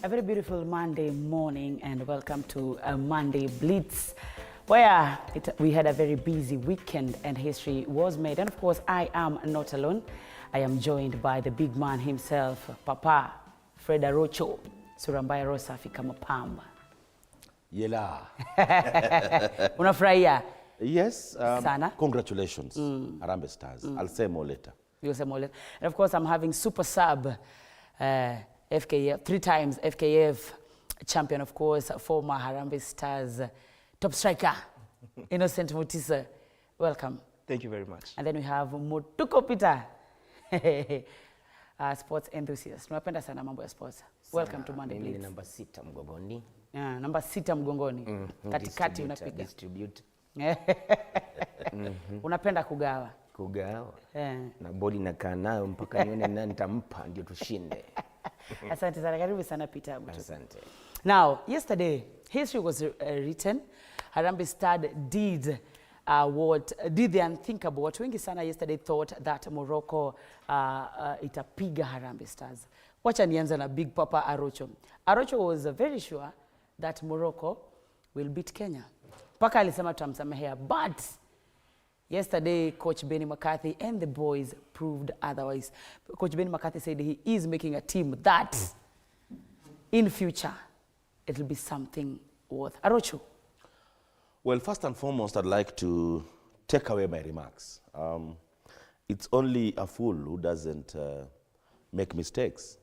A very beautiful Monday morning and welcome to a Monday Blitz where we had a very busy weekend and history was made. And of course, I am not alone. I am joined by the big man himself, Papa Fred Arocho, Surambaya Rosa Fika Mapamba. Yela. Unafurahia? Yes. Sana. Congratulations, Harambee Stars. I'll say more later. You'll say more later. And of course, I'm having super sub, FKF, 3 times FKF champion, of course, former Harambee Stars top striker, Innocent Mutisa. Welcome. Thank you very much. And then we have Motuko Peter, sports enthusiast. Tunapenda sana mambo ya sports. Welcome to Monday Blitz. Number 6 mgongoni. Yeah, namba 6 mgongoni. Katikati unapiga. Distribute. Unapenda kugawa. Kugawa. Yeah. Na body nakaa nayo mpaka nione nani nitampa ndio tushinde. Asante sana, karibu sana Peter. Asante. Now, yesterday, history was written. Harambee Stars did the unthinkable. Watu wengi sana yesterday thought that Morocco itapiga Harambee Stars. Wacha nianza na Big Papa Arocho. Arocho was very sure that Morocco will beat Kenya. Paka alisema tutamsamehea, but yesterday, Coach Benny McCarthy and the boys proved otherwise. Coach Benny McCarthy said he is making a team that, in future, it will be something worth. Arocho. Well, first and foremost, I'd like to take away my remarks. It's only a fool who doesn't make mistakes.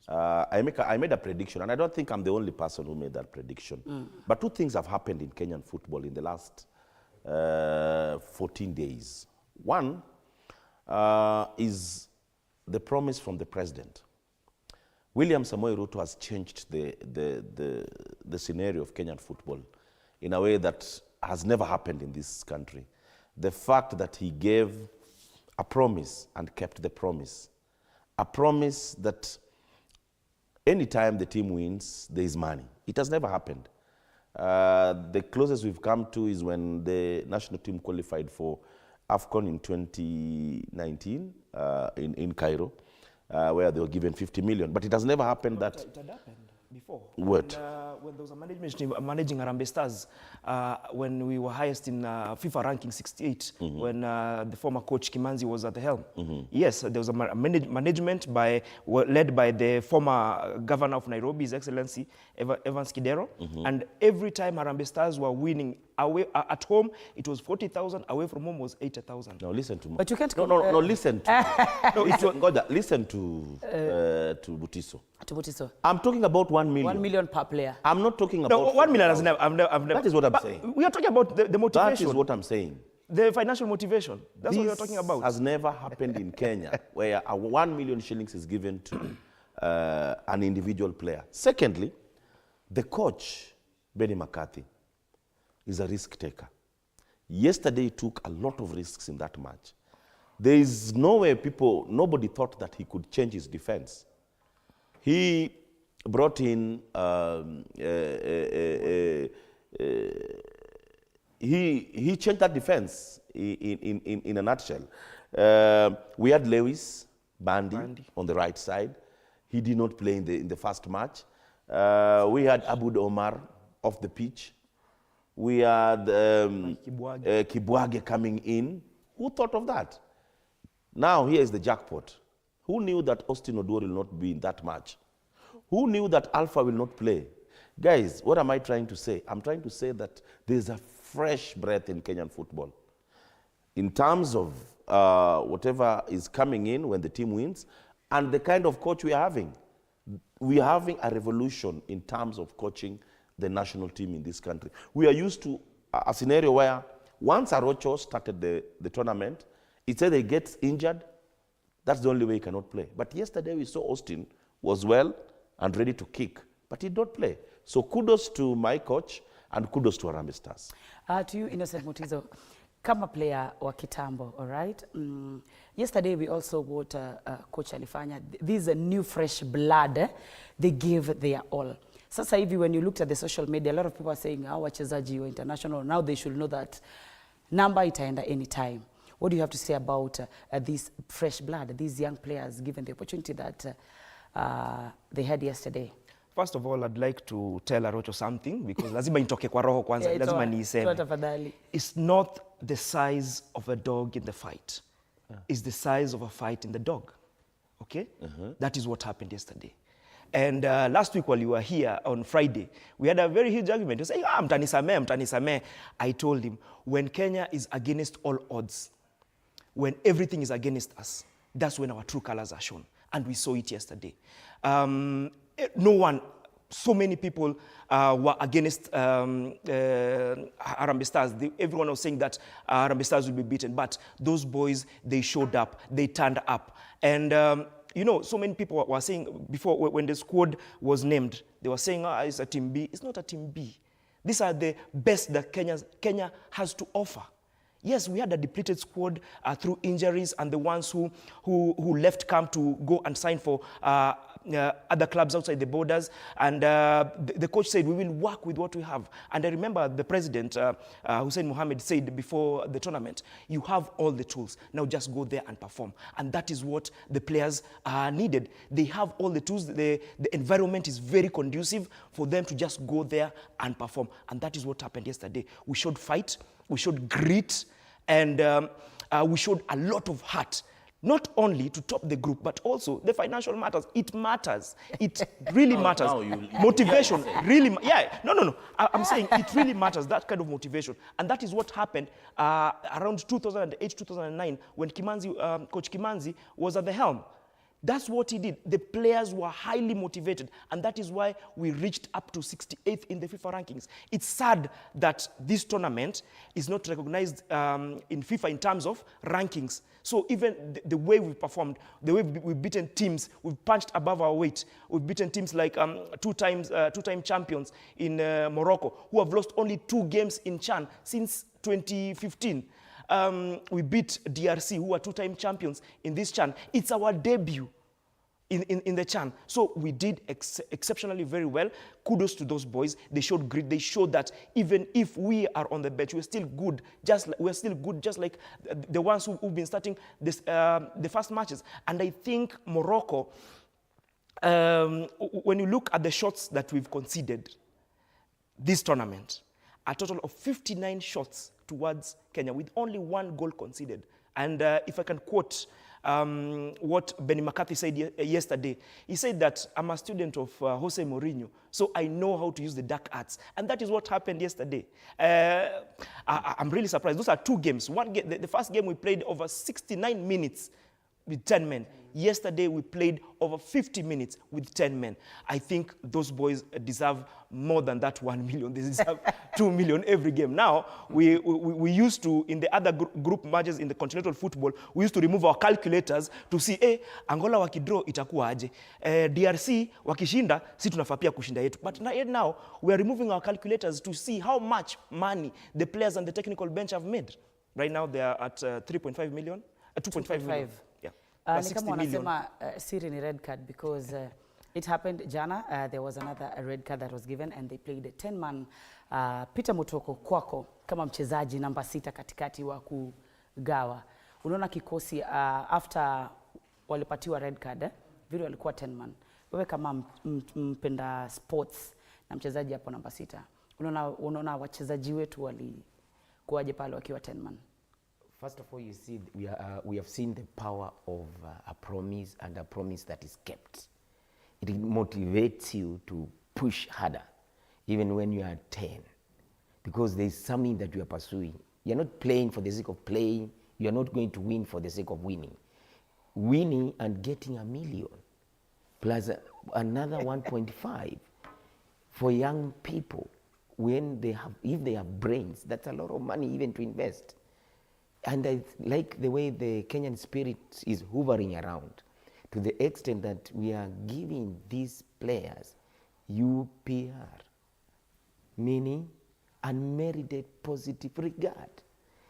I made a prediction, and I don't think I'm the only person who made that prediction. But 2 things have happened in Kenyan football in the last 14 days. One is the promise from the president. William Samoei Ruto has changed the scenario of Kenyan football in a way that has never happened in this country. The fact that he gave a promise and kept the promise. A promise that anytime the team wins, there is money. It has never happened. The closest we've come to is when the national team qualified for AFCON in 2019 in Cairo, where they were given 50 million. But it has never happened that... It had happened before. What? When there was a management team managing Harambee Stars, when we were highest in FIFA ranking 68, when the former coach Kimanzi was at the helm. Yes, there was a management led by the former governor of Nairobi, His Excellency Evans Kidero. And every time Harambee Stars were winning away at home, it was 40,000. Away from home was 80,000. Now listen to me. But you can't... No, listen to... listen to Butiso. To Butiso. I'm talking about 1 million. 1 million per player. I'm not talking about... No, 1 million has never... I've never... That is what I'm saying. We are talking about the motivation. That is what I'm saying. The financial motivation. That's what we are talking about. This has never happened in Kenya, where 1 million shillings is given to an individual player. Secondly, the coach, Benny McCarthy, is a risk taker. Yesterday, he took a lot of risks in that match. There is no way nobody thought that he could change his defense. He brought in, he changed that defense in a nutshell. We had Lewis Bandy on the right side. He did not play in the first match. We had Abud Omar off the pitch. We had Kibwage coming in. Who thought of that? Now here is the jackpot. Who knew that Austin Oduor will not be in that match? Who knew that Alpha will not play? Guys, what am I trying to say? I'm trying to say that there's a fresh breath in Kenyan football. In terms of whatever is coming in when the team wins, and the kind of coach we are having. We are having a revolution in terms of coaching the national team in this country. We are used to a scenario where once Arocho started the tournament, it said he gets injured, that's the only way he cannot play. But yesterday we saw Austin was well and ready to kick, but he did not play. So kudos to my coach and kudos to Harambee Stars. To you, Innocent Mutiso, kama player wa kitambo, all right? Yesterday we also got Coach Alifanya. This is a new fresh blood. They give their all. Sasa hivi when you looked at the social media, a lot of people are saying, wachezaji wa international, now they should know that number itaenda anytime. What do you have to say about this fresh blood, these young players given the opportunity that they had yesterday? First of all, I'd like to tell Arocho something because lazima nitoke kwa roho kwanza, lazima niiseme. Tafadhali. It's not the size of a dog in the fight. It's the size of a fight in the dog. Okay? That is what happened yesterday. And last week while you were here on Friday, we had a very huge argument. You say, mtanisamee. I told him, when Kenya is against all odds, when everything is against us, that's when our true colors are shown. And we saw it yesterday. No one, so many people were against Harambee Stars. Everyone was saying that Harambee Stars will be beaten. But those boys, they showed up. They turned up. And, you know, so many people were saying before, when the squad was named, they were saying, it's a team B. It's not a team B. These are the best that Kenya has to offer. Yes, we had a depleted squad through injuries and the ones who left camp to go and sign for other clubs outside the borders. And the coach said, we will work with what we have. And I remember the president, Hussein Mohammed, said before the tournament, you have all the tools. Now just go there and perform. And that is what the players needed. They have all the tools. The environment is very conducive for them to just go there and perform. And that is what happened yesterday. We showed fight. We showed grit, and we showed a lot of heart, not only to top the group, but also the financial matters. It matters. It really matters. Motivation really, no. I'm saying it really matters, that kind of motivation. And that is what happened around 2008, 2009, when Coach Kimanzi was at the helm. That's what he did. The players were highly motivated, and that is why we reached up to 68th in the FIFA rankings. It's sad that this tournament is not recognized in FIFA in terms of rankings. So even the way we performed, the way we've beaten teams, we've punched above our weight. We've beaten teams like two-time champions in Morocco, who have lost only 2 games in CHAN since 2015. We beat DRC, who are 2-time champions in this CHAN. It's our debut in the CHAN. So we did exceptionally very well. Kudos to those boys. They showed grit. They showed that even if we are on the bench, we're still good. We're still good, just like the ones who've been starting the first matches. And I think Morocco, when you look at the shots that we've conceded this tournament, a total of 59 shots towards Kenya with only 1 goal conceded. And if I can quote what Benny McCarthy said yesterday, he said that I'm a student of Jose Mourinho, so I know how to use the dark arts. And that is what happened yesterday. I'm really surprised. Those are 2 games. The first game we played over 69 minutes with 10 men. Yesterday we played over 50 minutes with 10 men. I think those boys deserve more than that 1 million. They deserve 2 million every game. Now, we used to, in the other group matches in the continental football, we used to remove our calculators to see, Angola wakidraw itakuwa aje. DRC wakishinda, si tunafaa pia kushinda yetu. But now, we are removing our calculators to see how much money the players and the technical bench have made. Right now, they are at 3.5 million. 2.5 million. Yeah. Ni kama wanasema siri ni red card because it happened jana. There was another red card that was given and they played a 10-man. Peter Mutoko, kwako kama mchezaji namba 6 katikati wa kugawa. Unaona kikosi after walipatiwa red card, vile walikuwa 10-man. Wewe kama mpenda sports na mchezaji hapo namba 6. Unaona wachezaji wetu walikuwaje pale wakiwa 10-man? First of all, you see, we have seen the power of a promise and a promise that is kept. It motivates you to push harder, even when you are 10, because there is something that you are pursuing. You are not playing for the sake of playing. You are not going to win for the sake of winning. Winning and getting $1 million, plus another 1.5 for young people. If they have brains, that's a lot of money even to invest. And I like the way the Kenyan spirit is hovering around, to the extent that we are giving these players UPR, meaning unmerited positive regard.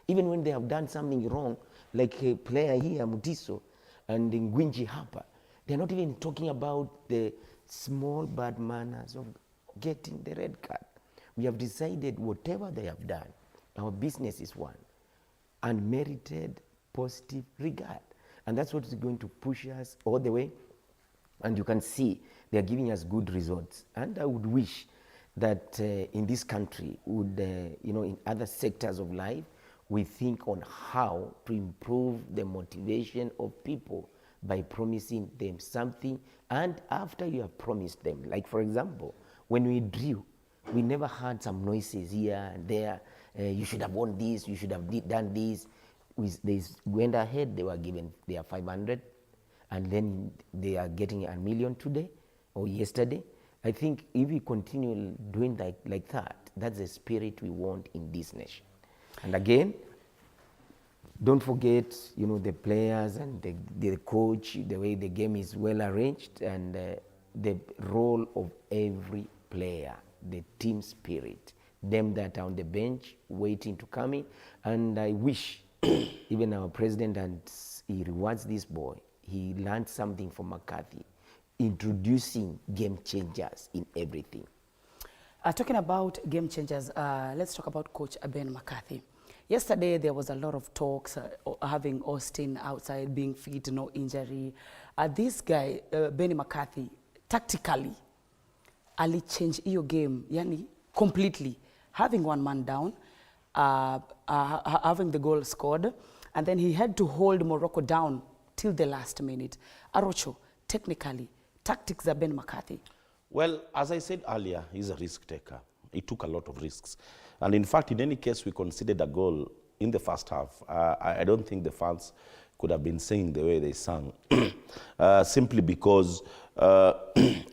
Even when they have done something wrong, like a player here, Mutiso, and Ngwinji Hapa, they're not even talking about the small bad manners of getting the red card. We have decided whatever they have done, our business is one. Unmerited positive regard. And that's what is going to push us all the way And you can see they are giving us good results. And I would wish that in this country, in other sectors of life, we think on how to improve the motivation of people by promising them something. And after you have promised them, like for example, when we drew, we never had some noises here and there. You should have won this, you should have done this. They went ahead, they were given their 500, and then they are getting $1 million today or yesterday. I think if we continue doing like that, that's the spirit we want in this nation. And again, don't forget, the players and the coach, the way the game is well arranged, and the role of every player, the team spirit, them that are on the bench waiting to come in. And I wish even our president, and he rewards this boy, he learned something from McCarthy, introducing game changers in everything. Talking about game changers, let's talk about Coach Ben McCarthy. Yesterday, there was a lot of talks, having Austin outside, being fit, no injury. This guy, Benny McCarthy, tactically, ali change your game, yani, completely. Having one man down, having the goal scored, and then he had to hold Morocco down till the last minute. Arocho, technically, tactics are Ben McCarthy. Well, as I said earlier, he's a risk taker. He took a lot of risks. And in fact, in any case, we considered a goal in the first half. I don't think the fans could have been singing the way they sang, simply because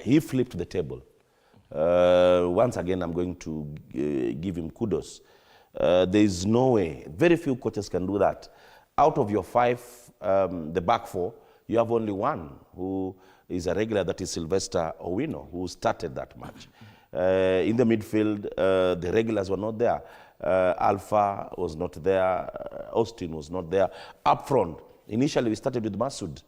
he flipped the table. Once again, I'm going to give him kudos. There is no way, very few coaches can do that. Out of your 5, the back 4, you have only one who is a regular, that is Sylvester Owino, who started that match. In the midfield, the regulars were not there. Alpha was not there. Austin was not there. Up front, initially we started with Masoud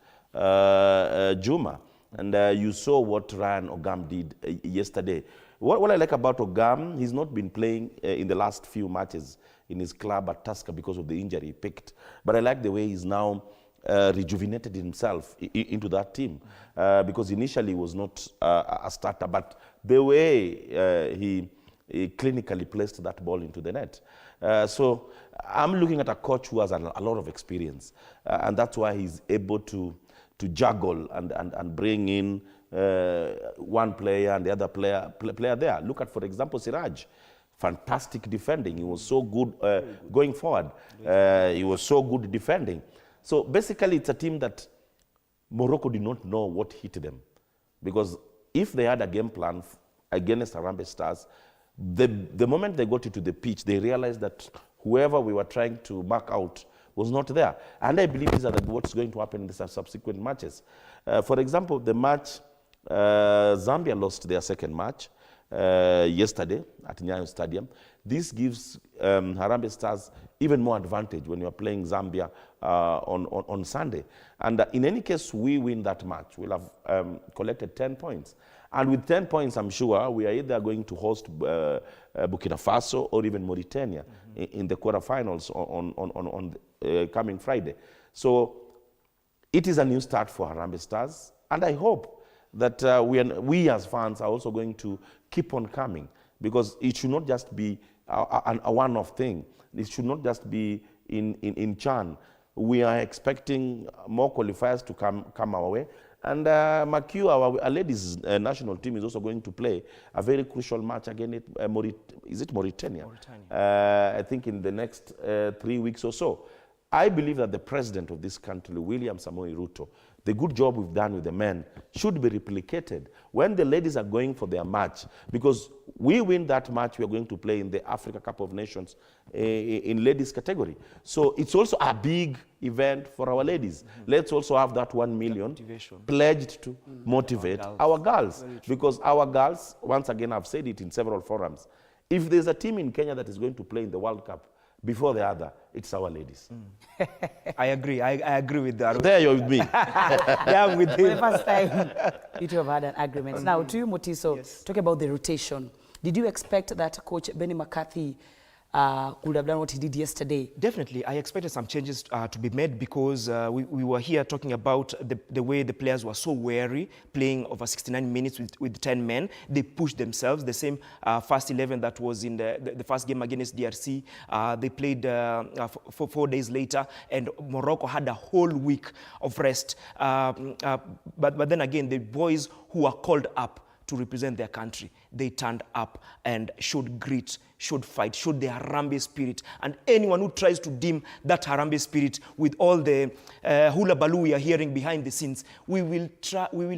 Juma, and you saw what Ryan Ogam did yesterday. What I like about Ogam, he's not been playing in the last few matches in his club at Tusker because of the injury he picked. But I like the way he's now rejuvenated himself into that team, because initially he was not a starter, but the way he clinically placed that ball into the net. So I'm looking at a coach who has a lot of experience, and that's why he's able to juggle and bring in one player and the other player there. Look at, for example, Siraj. Fantastic defending. He was so good going forward. He was so good defending. So basically, it's a team that Morocco did not know what hit them. Because if they had a game plan against Harambee Stars, the moment they got into the pitch, they realized that whoever we were trying to mark out was not there. And I believe these are what's going to happen in the subsequent matches. For example, the match, Zambia lost their second match yesterday at Nyayo Stadium. This gives Harambee Stars even more advantage when you are playing Zambia on Sunday. And in any case, we win that match, we'll have collected 10 points. And with 10 points, I'm sure we are either going to host Burkina Faso or even Mauritania in the quarterfinals on coming Friday. So it is a new start for Harambee Stars, and I hope that we as fans are also going to keep on coming, because it should not just be a one-off thing. It should not just be in Chan. We are expecting more qualifiers to come our way. And Makiu, our ladies national team, is also going to play a very crucial match against Mauritania? I think in the next 3 weeks or so. I believe that the president of this country, William Samoei Ruto, the good job we've done with the men should be replicated when the ladies are going for their match, because we win that match, we are going to play in the Africa Cup of Nations in ladies category. So it's also a big event for our ladies. Let's also have that 1 million pledged to motivate our girls, because our girls, once again, I've said it in several forums, if there's a team in Kenya that is going to play in the World Cup before the other, it's our ladies. I agree. I agree with that. There you're with me. Yeah, I'm with For the him. first time, you two have had an agreement. Now, to you, Mutiso, Yes. talk about the rotation. Did you expect that Coach Benny McCarthy could have done what he did yesterday? Definitely, I expected some changes to be made because we were here talking about the way the players were so wary, playing over 69 minutes with 10 men. They pushed themselves. The same first 11 that was in the first game against DRC, they played for 4 days later, and Morocco had a whole week of rest. But then again, the boys who are called up to represent their country, they turned up and showed grit, showed fight, showed their Harambee spirit. And anyone who tries to dim that Harambee spirit with all the hula baloo we are hearing behind the scenes, we will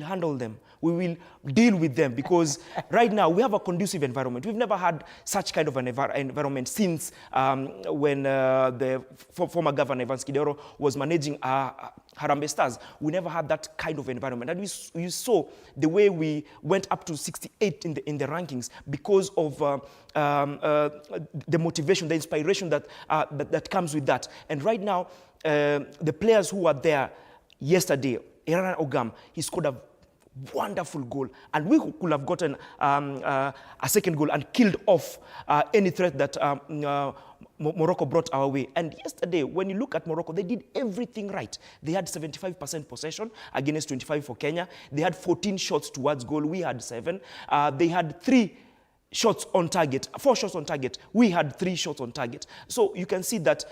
handle them. We will deal with them, because right now we have a conducive environment. We've never had such kind of an environment since when the former governor Evans Kidero was managing Harambee Stars. We never had that kind of environment. And you saw the way we went up to 68 in the rankings because of the motivation, the inspiration that comes with that. And right now, the players who were there yesterday, Iran Ogam, he scored a wonderful goal, and we could have gotten a second goal and killed off any threat that Morocco brought our way. And yesterday, when you look at Morocco, they did everything right. They had 75% possession against 25 for Kenya. They had 14 shots towards goal. We had 7. They had 4 shots on target. We had 3 shots on target. So you can see that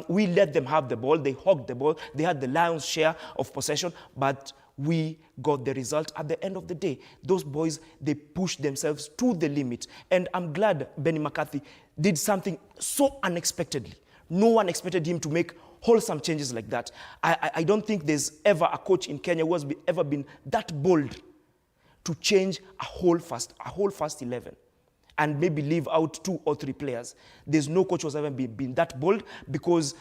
we let them have the ball. They hogged the ball. They had the lion's share of possession, but we got the result at the end of the day. Those boys, they pushed themselves to the limit. And I'm glad Benny McCarthy did something so unexpectedly. No one expected him to make wholesome changes like that. I don't think there's ever a coach in Kenya who has ever been that bold to change a whole first 11 and maybe leave out 2 or 3 players. There's no coach who has ever been that bold, because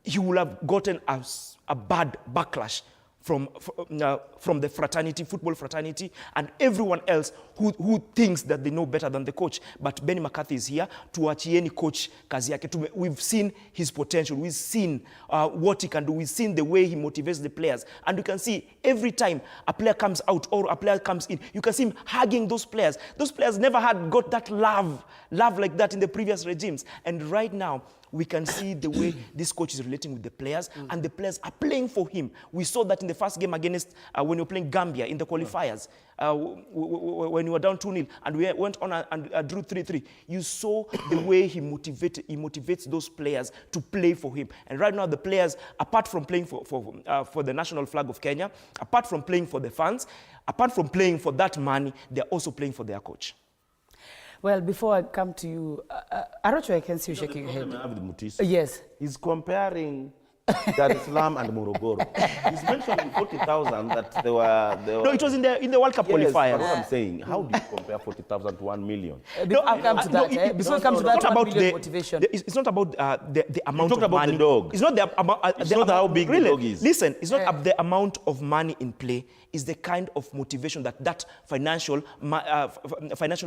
he would have gotten a bad backlash from the fraternity, football fraternity, and everyone else who thinks that they know better than the coach. But Benny McCarthy is here to achieni coach kazi yake. We've seen his potential. We've seen what he can do. We've seen the way he motivates the players. And you can see every time a player comes out or a player comes in, you can see him hugging those players. Those players never had got that love like that in the previous regimes. And right now, we can see the way this coach is relating with the players, and the players are playing for him. We saw that in the first game against, when we were playing Gambia in the qualifiers, when we were down 2-0, and we went on and drew 3-3. You saw the way he motivates those players to play for him. And right now, the players, apart from playing for the national flag of Kenya, apart from playing for the fans, apart from playing for that money, they're also playing for their coach. Well, before I come to you, Arocho, I can see you shaking your head. Yes. He's comparing Dar es Salaam and Morogoro. He's mentioning 40,000 that they were... No, it was in the World Cup qualifiers. But what I'm saying, how do you compare 40,000 to 1 million? Before we come to that, before we come to that, 1 million motivation. It's not about the amount of money. You talked about the dog. It's not the amount. It's not how big the dog is. Listen, it's not the amount of money in play. It's the kind of motivation that financial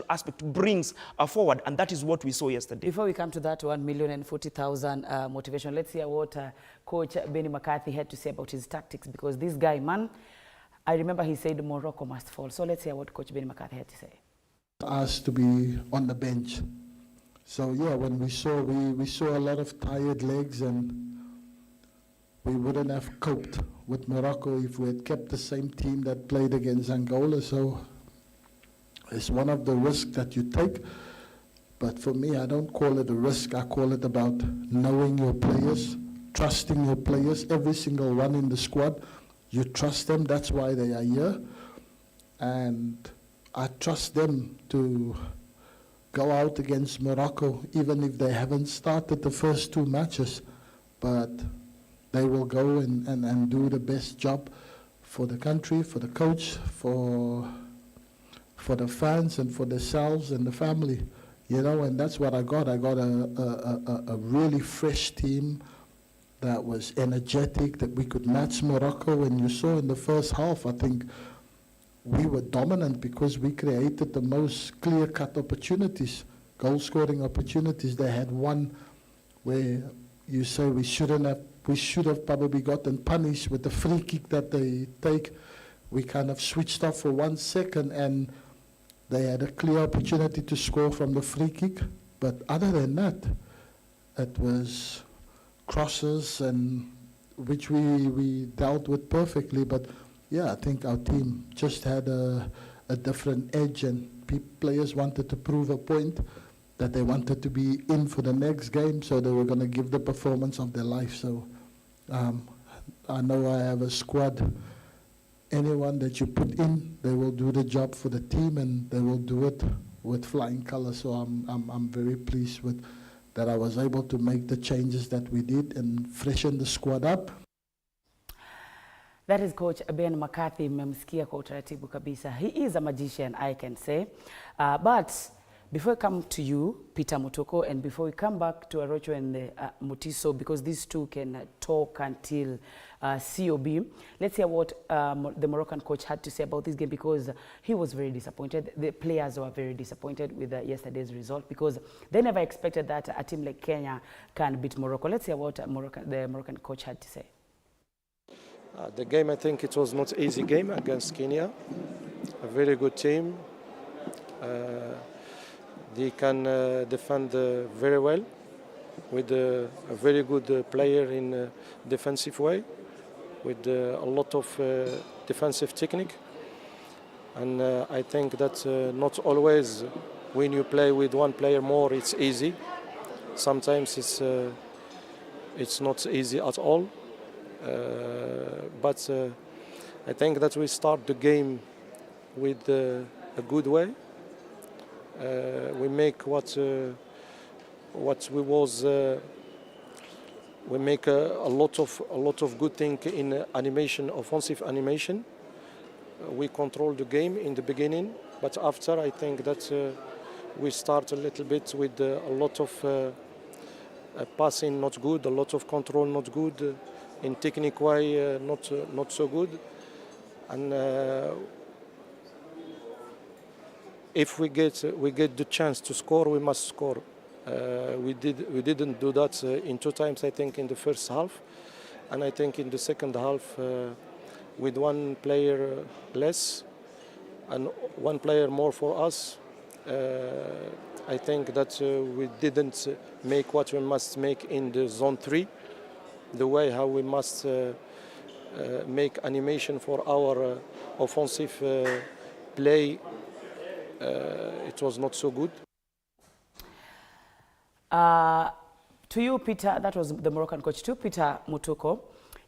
aspect brings forward, and that is what we saw yesterday. Before we come to that 1,040,000 motivation, let's hear what Coach Benny McCarthy had to say about his tactics, because this guy, man, I remember he said Morocco must fall. So let's hear what Coach Benny McCarthy had to say. Asked to be on the bench. So yeah, when we saw a lot of tired legs, and we wouldn't have coped with Morocco if we had kept the same team that played against Angola. So it's one of the risks that you take. But for me, I don't call it a risk. I call it about knowing your players, trusting your players, every single one in the squad. You trust them, that's why they are here. And I trust them to go out against Morocco, even if they haven't started the first 2 matches. But they will go and do the best job for the country, for the coach, for the fans, and for themselves and the family. You know, and that's what I got. I got a really fresh team that was energetic, that we could match Morocco. And you saw in the first half, I think we were dominant because we created the most clear-cut opportunities, goal-scoring opportunities. They had one where you say we should have probably gotten punished with the free kick that they take. We kind of switched off for 1 second, and they had a clear opportunity to score from the free kick, But other than that, it was crosses and which we dealt with perfectly. But yeah, I think our team just had a different edge, and players wanted to prove a point that they wanted to be in for the next game, so they were going to give the performance of their life. So I know I have a squad. Anyone that you put in, they will do the job for the team, and they will do it with flying colors. So I'm very pleased with that I was able to make the changes that we did and freshen the squad up. That is Coach Ben McCarthy. Mmemsikia kwa utaratibu kabisa. He is a magician, I can say. But before I come to you, Peter Mutoko, and before we come back to Arocho and Mutiso, because these two can talk until COB, let's hear what the Moroccan coach had to say about this game, because he was very disappointed. The players were very disappointed with yesterday's result, because they never expected that a team like Kenya can beat Morocco. Let's hear what the Moroccan coach had to say. The game, I think it was not easy game against Kenya. A very good team. They can defend very well with a very good player in defensive way, with a lot of defensive technique. And I think that not always when you play with one player more, it's easy. Sometimes it's not easy at all. But I think that we start the game with a good way. We make what we was. We make a lot of good thing in animation, offensive animation. We control the game in the beginning, but after I think that we start a little bit with a lot of passing not good, a lot of control not good. In technique way, not so good, and if we get the chance to score, we must score. We didn't do that in 2 times, I think, in the first half, and I think in the second half, with 1 player less and 1 player more for us, I think that we didn't make what we must make in the zone 3. The way how we must make animation for our offensive play, it was not so good. To you, Peter, that was the Moroccan coach. To Peter Mutoko,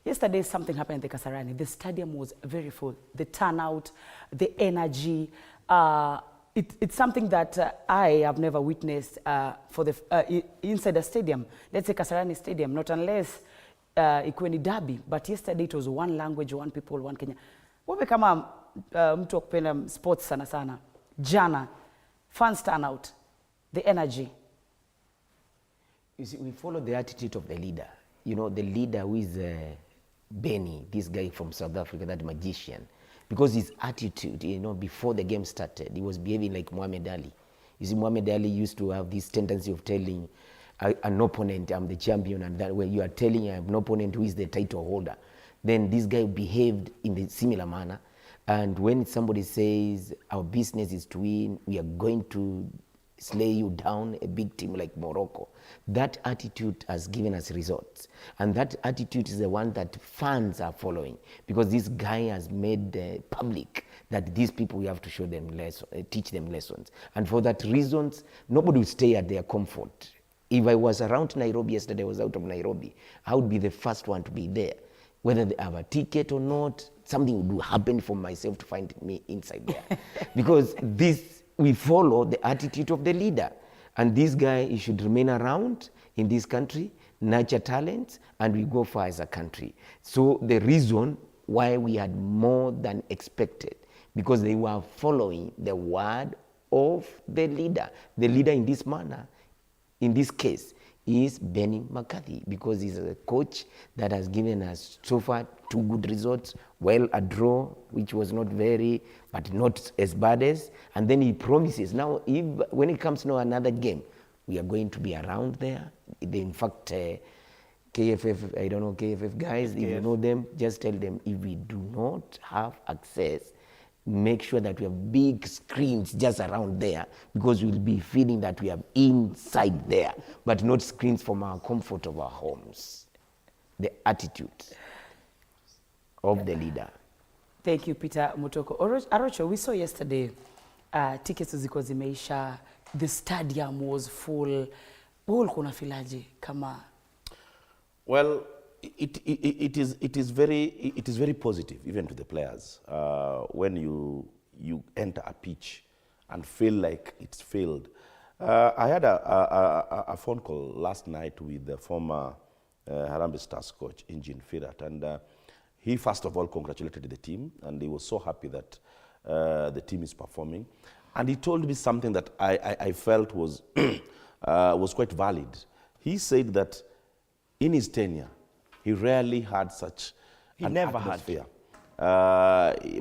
yesterday something happened in the Kasarani. The stadium was very full. The turnout, the energy. It's something that I have never witnessed for the inside the stadium. Let's say Kasarani Stadium, not unless ikuwe ni derby, but yesterday it was one language, one people, one Kenya. Wewe kama mtu wa kupenda sports sana sana, jana, fans turn out, the energy. You see, we follow the attitude of the leader. You know, the leader who is Benny, this guy from South Africa, that magician. Because his attitude, you know, before the game started, he was behaving like Muhammad Ali. You see, Muhammad Ali used to have this tendency of telling an opponent, I'm the champion, and that when you are telling an opponent who is the title holder, then this guy behaved in the similar manner. And when somebody says, our business is to win, we are going to slay you down, a big team like Morocco, that attitude has given us results. And that attitude is the one that fans are following, because this guy has made public that these people, we have to show them lessons, teach them lessons. And for that reasons, nobody will stay at their comfort. If I was around Nairobi yesterday, I was out of Nairobi, I would be the first one to be there. Whether they have a ticket or not, something would happen for myself to find me inside there. Because this, we follow the attitude of the leader. And this guy, he should remain around in this country, nurture talents, and we go far as a country. So the reason why we had more than expected, because they were following the word of the leader. The leader in this manner, in this case, is Benny McCarthy, because he's a coach that has given us so far 2 good results. Well, a draw, which was not very, but not as bad as, and then he promises. Now, if when it comes to another game, we are going to be around there. In fact, KFF, I don't know KFF guys, if you know them, just tell them if we do not have access make sure that we have big screens just around there, because we'll be feeling that we are inside there, but not screens from our comfort of our homes. The attitude of the leader. Thank you, Peter Mutoko. Arocho, we saw yesterday tickets ziko zimeisha, the stadium was full. Wewe kuna filaje kama? Well, it is very positive even to the players when you enter a pitch and feel like it's filled. I had a phone call last night with the former Harambee Stars coach, Engin Firat, and he first of all congratulated the team, and he was so happy that the team is performing. And he told me something that I felt was was quite valid. He said that in his tenure, he rarely had such an atmosphere.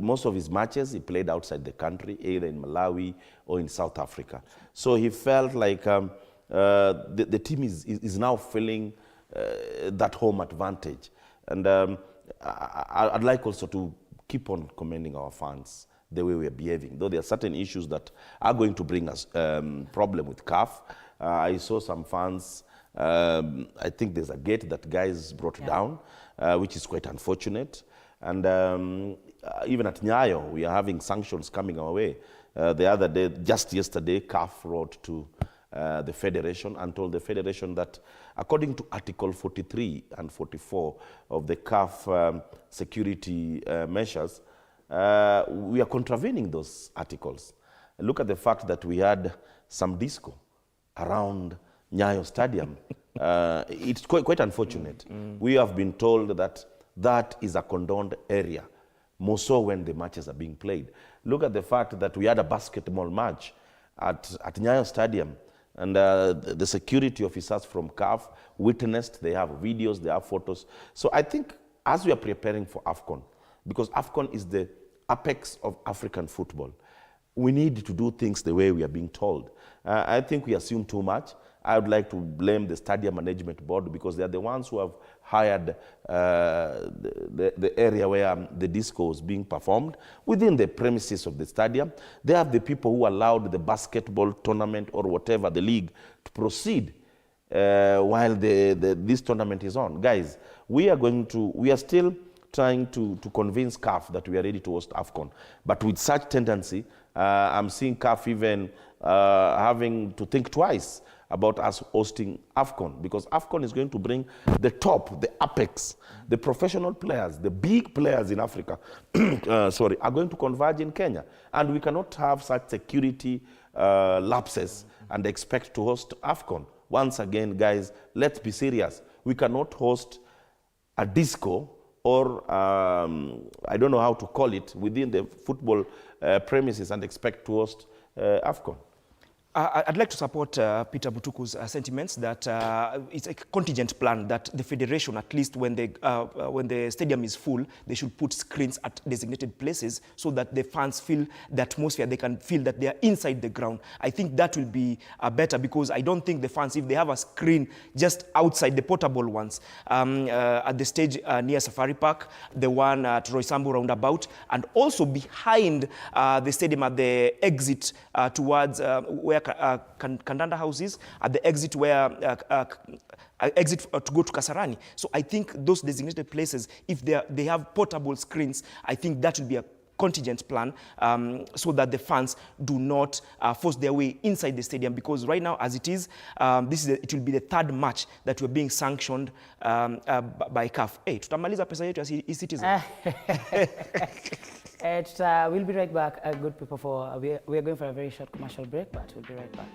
Most of his matches, he played outside the country, either in Malawi or in South Africa. So he felt like the team is now feeling that home advantage. And I'd like also to keep on commending our fans the way we are behaving, though there are certain issues that are going to bring us problem with CAF. I saw some fans, I think there's a gate that guys brought down, which is quite unfortunate. And even at Nyayo, we are having sanctions coming our way. The other day, just yesterday, CAF wrote to the federation and told the federation that according to Article 43 and 44 of the CAF security measures, we are contravening those articles. Look at the fact that we had some disco around Nyayo Stadium. It's quite unfortunate. We have been told that that is a condoned area, more so when the matches are being played. Look at the fact that we had a basketball match at Nyayo Stadium, and the security officers from CAF witnessed. They have videos, they have photos. So I think as we are preparing for AFCON, because AFCON is the apex of African football, we need to do things the way we are being told. I think we assume too much. I would like to blame the Stadium Management Board, because they are the ones who have hired the area where the disco is being performed within the premises of the stadium. They have the people who allowed the basketball tournament or whatever, the league, to proceed while this tournament is on. Guys, we are still trying to convince CAF that we are ready to host AFCON. But with such tendency, I'm seeing CAF even having to think twice about us hosting AFCON, because AFCON is going to bring the top, the apex, the professional players, the big players in Africa, are going to converge in Kenya. And we cannot have such security lapses and expect to host AFCON. Once again, guys, let's be serious. We cannot host a disco or I don't know how to call it, within the football premises and expect to host AFCON. I'd like to support Peter Butuku's sentiments that it's a contingent plan that the federation, at least when the stadium is full, they should put screens at designated places so that the fans feel the atmosphere, they can feel that they are inside the ground. I think that will be better, because I don't think the fans, if they have a screen just outside, the portable ones, at the stage near Safari Park, the one at Roysambu roundabout, and also behind the stadium at the exit towards where Kandanda House is, at the exit where exit to go to Kasarani. So I think those designated places, if they have portable screens, I think that will be a contingent plan so that the fans do not force their way inside the stadium, because right now, as it is, it will be the third match that we're being sanctioned by CAF. Hey, tutamaliza pesa yetu ya e-citizen. We'll be right back, good people. We are going for a very short commercial break, but we'll be right back.